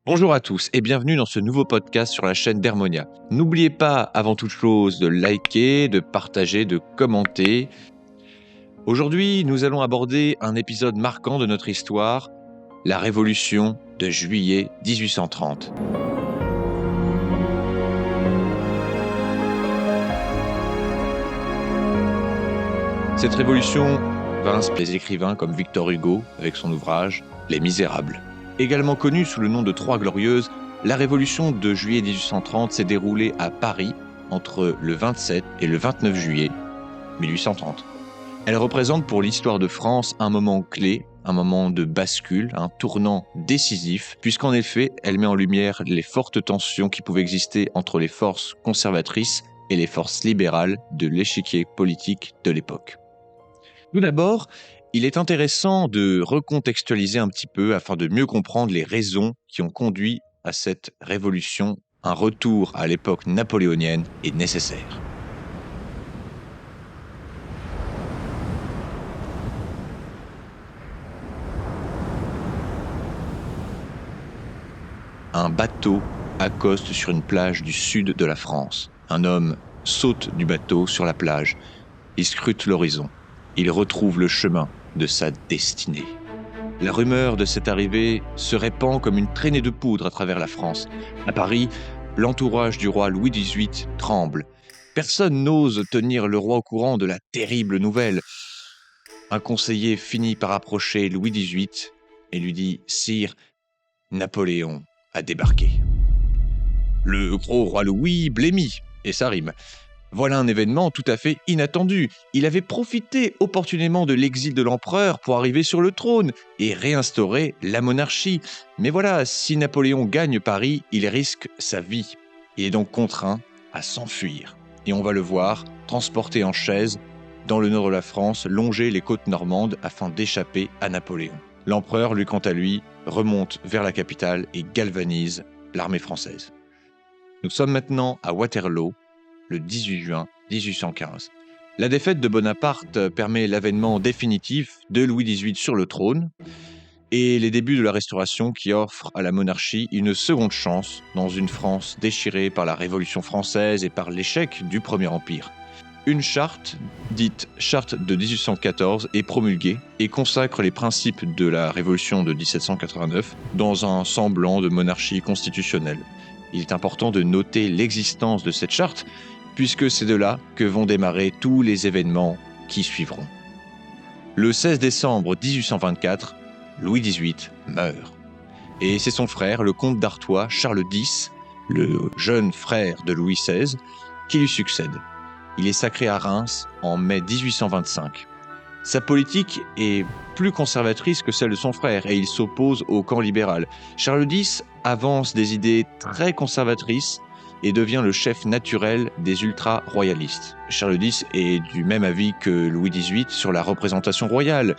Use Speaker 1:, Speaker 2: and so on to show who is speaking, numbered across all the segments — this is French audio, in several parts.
Speaker 1: Bonjour à tous et bienvenue dans ce nouveau podcast sur la chaîne d'Hermonia. N'oubliez pas avant toute chose de liker, de partager, de commenter. Aujourd'hui, nous allons aborder un épisode marquant de notre histoire, la Révolution de juillet 1830. Cette révolution va inspirer des écrivains comme Victor Hugo avec son ouvrage « Les Misérables ». Également connue sous le nom de Trois Glorieuses, la Révolution de juillet 1830 s'est déroulée à Paris entre le 27 et le 29 juillet 1830. Elle représente pour l'histoire de France un moment clé, un moment de bascule, un tournant décisif, puisqu'en effet, elle met en lumière les fortes tensions qui pouvaient exister entre les forces conservatrices et les forces libérales de l'échiquier politique de l'époque. Tout d'abord, il est intéressant de recontextualiser un petit peu afin de mieux comprendre les raisons qui ont conduit à cette révolution. Un retour à l'époque napoléonienne est nécessaire. Un bateau accoste sur une plage du sud de la France. Un homme saute du bateau sur la plage. Il scrute l'horizon. Il retrouve le chemin de sa destinée. La rumeur de cette arrivée se répand comme une traînée de poudre à travers la France. À Paris, l'entourage du roi Louis XVIII tremble. Personne n'ose tenir le roi au courant de la terrible nouvelle. Un conseiller finit par approcher Louis XVIII et lui dit « Sire, Napoléon a débarqué ». Le gros roi Louis blêmit, et ça rime. Voilà un événement tout à fait inattendu. Il avait profité opportunément de l'exil de l'empereur pour arriver sur le trône et réinstaurer la monarchie. Mais voilà, si Napoléon gagne Paris, il risque sa vie. Il est donc contraint à s'enfuir. Et on va le voir, transporté en chaise, dans le nord de la France, longer les côtes normandes afin d'échapper à Napoléon. L'empereur, lui, quant à lui, remonte vers la capitale et galvanise l'armée française. Nous sommes maintenant à Waterloo, le 18 juin 1815. La défaite de Bonaparte permet l'avènement définitif de Louis XVIII sur le trône et les débuts de la Restauration qui offrent à la monarchie une seconde chance dans une France déchirée par la Révolution française et par l'échec du Premier Empire. Une charte, dite Charte de 1814, est promulguée et consacre les principes de la Révolution de 1789 dans un semblant de monarchie constitutionnelle. Il est important de noter l'existence de cette charte puisque c'est de là que vont démarrer tous les événements qui suivront. Le 16 décembre 1824, Louis XVIII meurt. Et c'est son frère, le comte d'Artois, Charles X, le jeune frère de Louis XVI, qui lui succède. Il est sacré à Reims en mai 1825. Sa politique est plus conservatrice que celle de son frère et il s'oppose au camp libéral. Charles X avance des idées très conservatrices et devient le chef naturel des ultra-royalistes. Charles X est du même avis que Louis XVIII sur la représentation royale.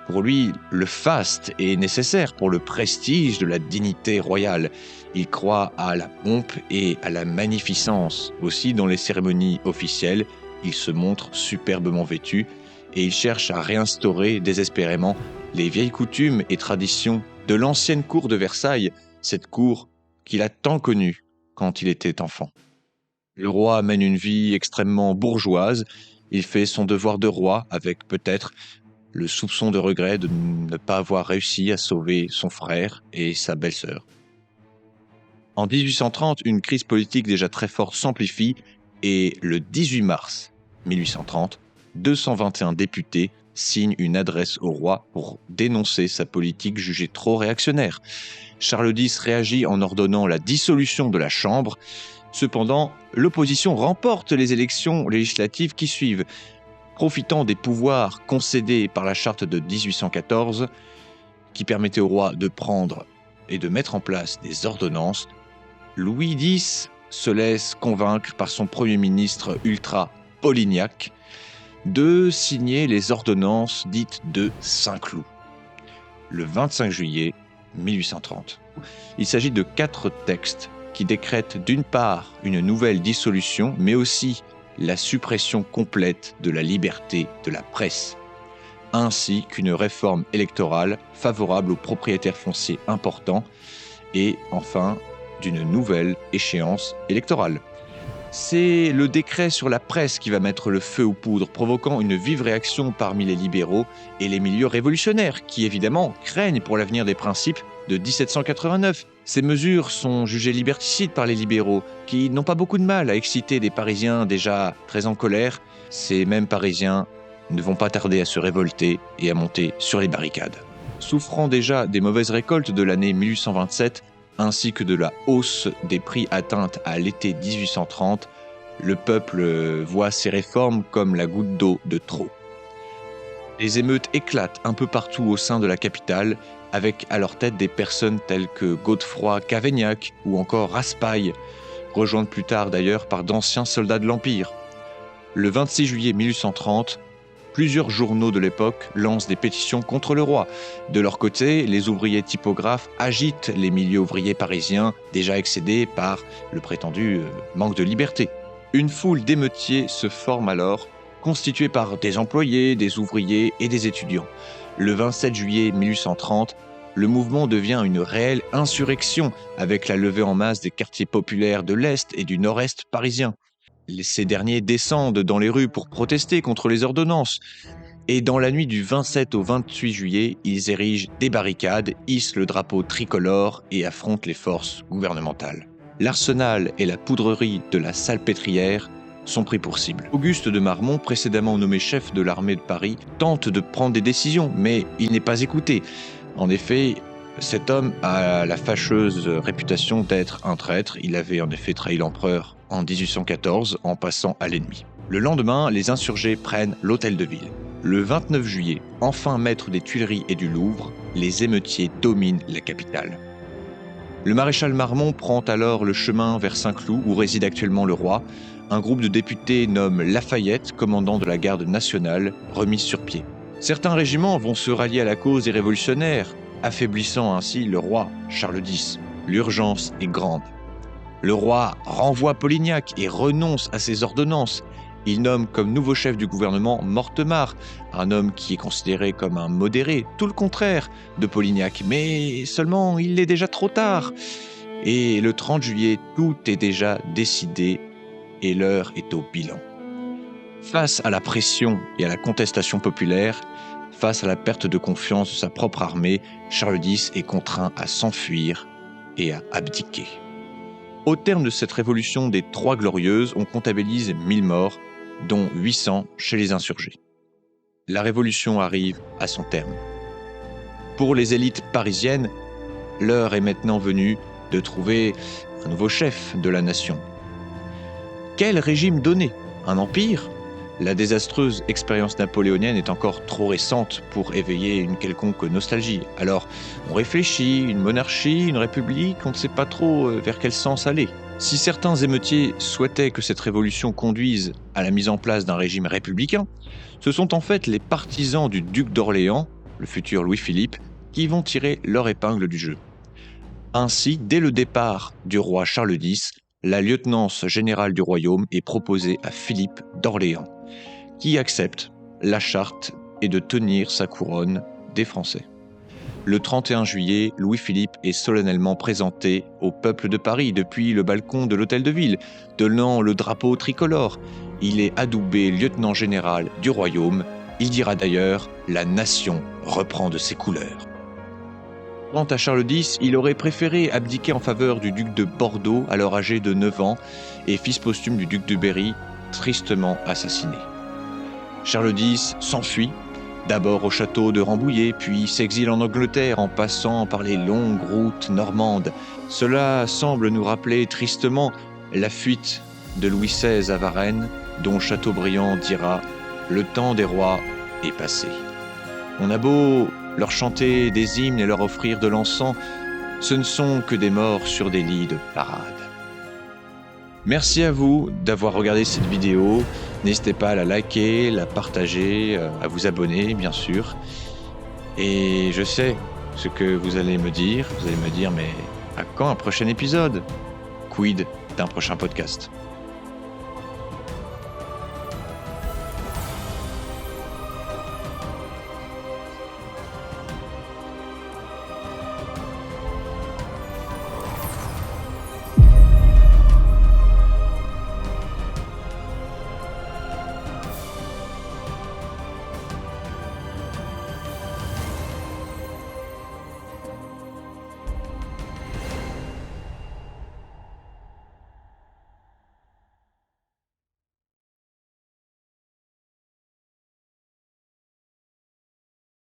Speaker 1: Pour lui, le faste est nécessaire pour le prestige de la dignité royale. Il croit à la pompe et à la magnificence. Aussi, dans les cérémonies officielles, il se montre superbement vêtu et il cherche à réinstaurer désespérément les vieilles coutumes et traditions de l'ancienne cour de Versailles, cette cour qu'il a tant connue quand il était enfant. Le roi mène une vie extrêmement bourgeoise. Il fait son devoir de roi avec peut-être le soupçon de regret de ne pas avoir réussi à sauver son frère et sa belle-sœur. En 1830, une crise politique déjà très forte s'amplifie et le 18 mars 1830, 221 députés signent une adresse au roi pour dénoncer sa politique jugée trop réactionnaire. Charles X réagit en ordonnant la dissolution de la Chambre. Cependant, l'opposition remporte les élections législatives qui suivent. Profitant des pouvoirs concédés par la charte de 1814, qui permettait au roi de prendre et de mettre en place des ordonnances, Louis X se laisse convaincre par son premier ministre ultra-Polignac de signer les ordonnances dites de Saint-Cloud, le 25 juillet 1830. Il s'agit de 4 textes qui décrètent d'une part une nouvelle dissolution, mais aussi la suppression complète de la liberté de la presse, ainsi qu'une réforme électorale favorable aux propriétaires fonciers importants et enfin d'une nouvelle échéance électorale. C'est le décret sur la presse qui va mettre le feu aux poudres, provoquant une vive réaction parmi les libéraux et les milieux révolutionnaires, qui évidemment craignent pour l'avenir des principes de 1789. Ces mesures sont jugées liberticides par les libéraux, qui n'ont pas beaucoup de mal à exciter des Parisiens déjà très en colère. Ces mêmes Parisiens ne vont pas tarder à se révolter et à monter sur les barricades. Souffrant déjà des mauvaises récoltes de l'année 1827, ainsi que de la hausse des prix atteinte à l'été 1830, le peuple voit ces réformes comme la goutte d'eau de trop. Les émeutes éclatent un peu partout au sein de la capitale, avec à leur tête des personnes telles que Godefroy Cavaignac ou encore Raspail, rejointes plus tard d'ailleurs par d'anciens soldats de l'Empire. Le 26 juillet 1830, plusieurs journaux de l'époque lancent des pétitions contre le roi. De leur côté, les ouvriers typographes agitent les milieux ouvriers parisiens, déjà excédés par le prétendu manque de liberté. Une foule d'émeutiers se forme alors, constituée par des employés, des ouvriers et des étudiants. Le 27 juillet 1830, le mouvement devient une réelle insurrection avec la levée en masse des quartiers populaires de l'Est et du Nord-Est parisien. Ces derniers descendent dans les rues pour protester contre les ordonnances. Et dans la nuit du 27 au 28 juillet, ils érigent des barricades, hissent le drapeau tricolore et affrontent les forces gouvernementales. L'Arsenal et la poudrerie de la Salpêtrière sont pris pour cible. Auguste de Marmont, précédemment nommé chef de l'armée de Paris, tente de prendre des décisions, mais il n'est pas écouté. En effet, cet homme a la fâcheuse réputation d'être un traître. Il avait en effet trahi l'empereur en 1814 en passant à l'ennemi. Le lendemain, les insurgés prennent l'hôtel de ville. Le 29 juillet, enfin maître des Tuileries et du Louvre, les émeutiers dominent la capitale. Le maréchal Marmont prend alors le chemin vers Saint-Cloud, où réside actuellement le roi. Un groupe de députés nomme Lafayette, commandant de la garde nationale, remise sur pied. Certains régiments vont se rallier à la cause des révolutionnaires, affaiblissant ainsi le roi Charles X. L'urgence est grande. Le roi renvoie Polignac et renonce à ses ordonnances. Il nomme comme nouveau chef du gouvernement Mortemart, un homme qui est considéré comme un modéré, tout le contraire de Polignac, mais seulement il est déjà trop tard. Et le 30 juillet, tout est déjà décidé et l'heure est au bilan. Face à la pression et à la contestation populaire, face à la perte de confiance de sa propre armée, Charles X est contraint à s'enfuir et à abdiquer. Au terme de cette révolution des Trois Glorieuses, on comptabilise 1000 morts, dont 800 chez les insurgés. La révolution arrive à son terme. Pour les élites parisiennes, l'heure est maintenant venue de trouver un nouveau chef de la nation. Quel régime donner? Un empire? La désastreuse expérience napoléonienne est encore trop récente pour éveiller une quelconque nostalgie. Alors, on réfléchit, une monarchie, une république, on ne sait pas trop vers quel sens aller. Si certains émeutiers souhaitaient que cette révolution conduise à la mise en place d'un régime républicain, ce sont en fait les partisans du duc d'Orléans, le futur Louis-Philippe, qui vont tirer leur épingle du jeu. Ainsi, dès le départ du roi Charles X, la lieutenance générale du royaume est proposée à Philippe d'Orléans, qui accepte la charte et de tenir sa couronne des Français. Le 31 juillet, Louis-Philippe est solennellement présenté au peuple de Paris depuis le balcon de l'hôtel de ville, tenant le drapeau tricolore. Il est adoubé lieutenant général du royaume. Il dira d'ailleurs « La nation reprend de ses couleurs ». Quant à Charles X, il aurait préféré abdiquer en faveur du duc de Bordeaux, alors âgé de 9 ans, et fils posthume du duc de Berry, tristement assassiné. Charles X s'enfuit, d'abord au château de Rambouillet, puis s'exile en Angleterre en passant par les longues routes normandes. Cela semble nous rappeler tristement la fuite de Louis XVI à Varennes, dont Chateaubriand dira « Le temps des rois est passé ». On a beau leur chanter des hymnes et leur offrir de l'encens, ce ne sont que des morts sur des lits de parade. Merci à vous d'avoir regardé cette vidéo. N'hésitez pas à la liker, la partager, à vous abonner bien sûr. Et je sais ce que vous allez me dire. Vous allez me dire, mais à quand un prochain épisode? Quid d'un prochain podcast?